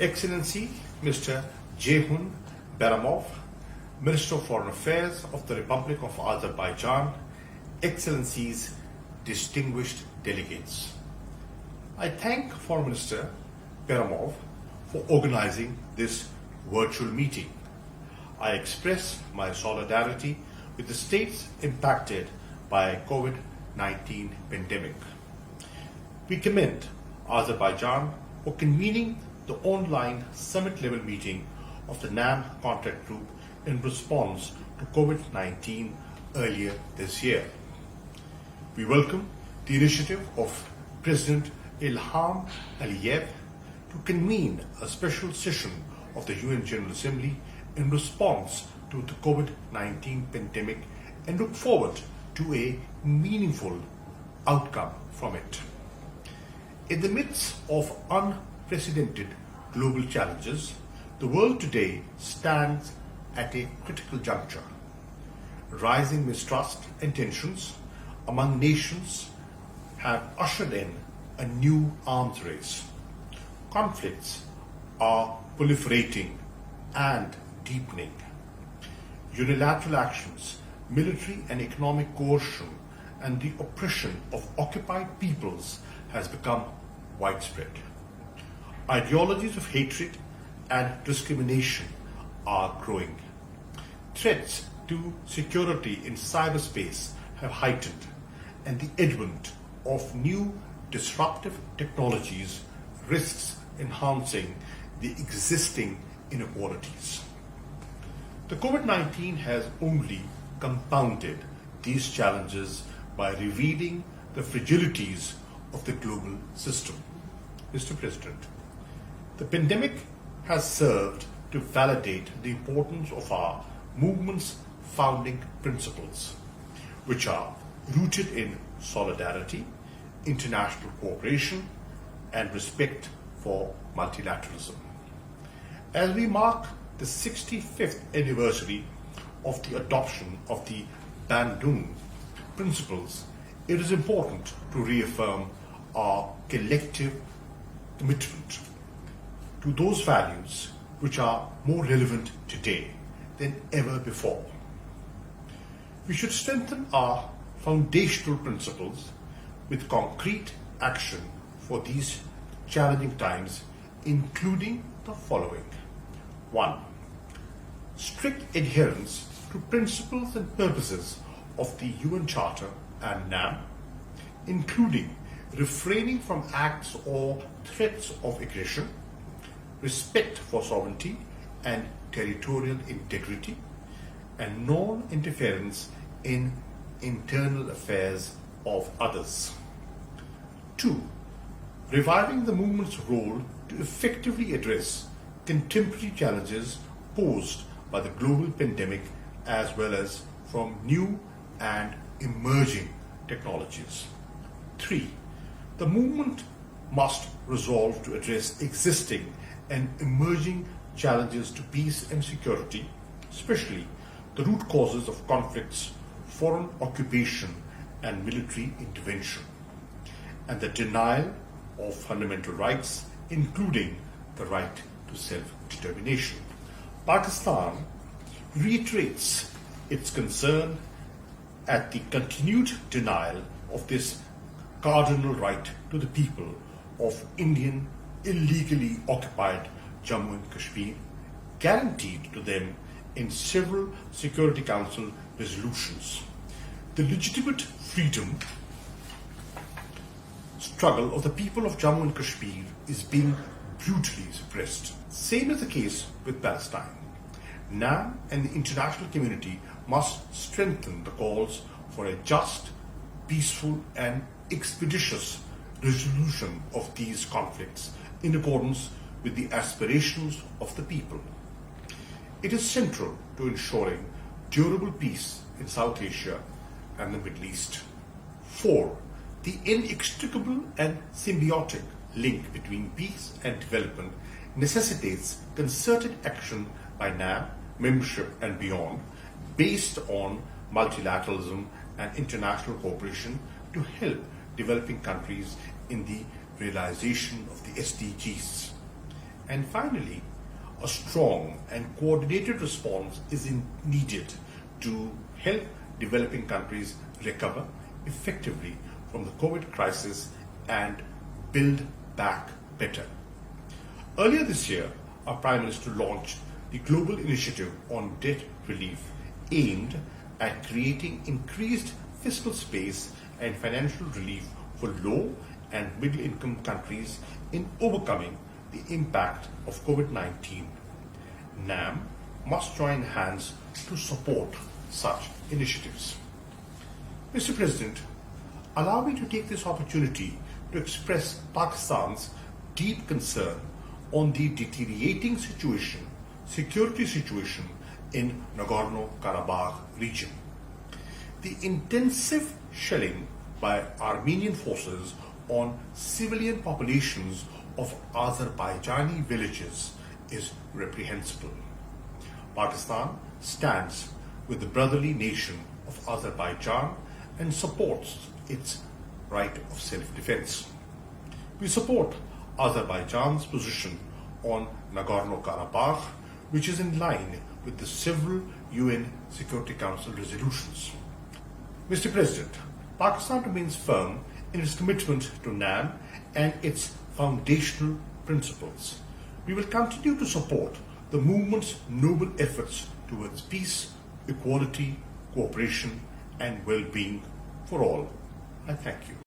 Excellency Mr. Jiehoon Beramov, Minister of Foreign Affairs of the Republic of Azerbaijan, Excellencies, distinguished delegates. I thank Foreign Minister Beramov for organizing this virtual meeting. I express my solidarity with the states impacted by COVID-19 pandemic. We commend Azerbaijan for convening the online summit-level meeting of the NAM contact group in response to COVID-19 earlier this year. We welcome the initiative of President Ilham Aliyev to convene a special session of the UN General Assembly in response to the COVID-19 pandemic and look forward to a meaningful outcome from it. In the midst of unprecedented global challenges, the world today stands at a critical juncture. Rising mistrust and tensions among nations have ushered in a new arms race. Conflicts are proliferating and deepening. Unilateral actions, military and economic coercion, and the oppression of occupied peoples has become widespread. Ideologies of hatred and discrimination are growing. Threats to security in cyberspace have heightened, and the advent of new disruptive technologies risks enhancing the existing inequalities. The COVID-19 has only compounded these challenges by revealing the fragilities of the global system. Mr. President, the pandemic has served to validate the importance of our movement's founding principles, which are rooted in solidarity, international cooperation, and respect for multilateralism. As we mark the 65th anniversary of the adoption of the Bandung principles, it is important to reaffirm our collective commitment to those values which are more relevant today than ever before. We should strengthen our foundational principles with concrete action for these challenging times, including the following. 1. Strict adherence to principles and purposes of the UN Charter and NAM, including refraining from acts or threats of aggression, respect for sovereignty and territorial integrity, and non-interference in internal affairs of others. 2. Reviving the movement's role to effectively address contemporary challenges posed by the global pandemic as well as from new and emerging technologies. 3. The movement must resolve to address existing and emerging challenges to peace and security, especially the root causes of conflicts, foreign occupation, and military intervention, and the denial of fundamental rights, including the right to self-determination. Pakistan reiterates its concern at the continued denial of this cardinal right to the people of Indian illegally occupied Jammu and Kashmir, guaranteed to them in several Security Council resolutions. The legitimate freedom struggle of the people of Jammu and Kashmir is being brutally suppressed. Same is the case with Palestine. NAM and the international community must strengthen the calls for a just, peaceful, and expeditious resolution of these conflicts in accordance with the aspirations of the people. It is central to ensuring durable peace in South Asia and the Middle East. 4. The inextricable and symbiotic link between peace and development necessitates concerted action by NAM, membership and beyond, based on multilateralism and international cooperation to help developing countries in the realization of the SDGs. And finally, a strong and coordinated response is needed to help developing countries recover effectively from the COVID crisis and build back better. Earlier this year, our Prime Minister launched the Global Initiative on Debt Relief aimed at creating increased fiscal space and financial relief for low and middle income countries in overcoming the impact of COVID-19. NAM must join hands to support such initiatives. Mr. President, allow me to take this opportunity to express Pakistan's deep concern on the deteriorating security situation in Nagorno-Karabakh region. The intensive shelling by Armenian forces on civilian populations of Azerbaijani villages is reprehensible. Pakistan stands with the brotherly nation of Azerbaijan and supports its right of self-defense. We support Azerbaijan's position on Nagorno-Karabakh, which is in line with the several UN Security Council resolutions. Mr. President, Pakistan remains firm in its commitment to NAM and its foundational principles. We will continue to support the movement's noble efforts towards peace, equality, cooperation, and well-being for all. I thank you.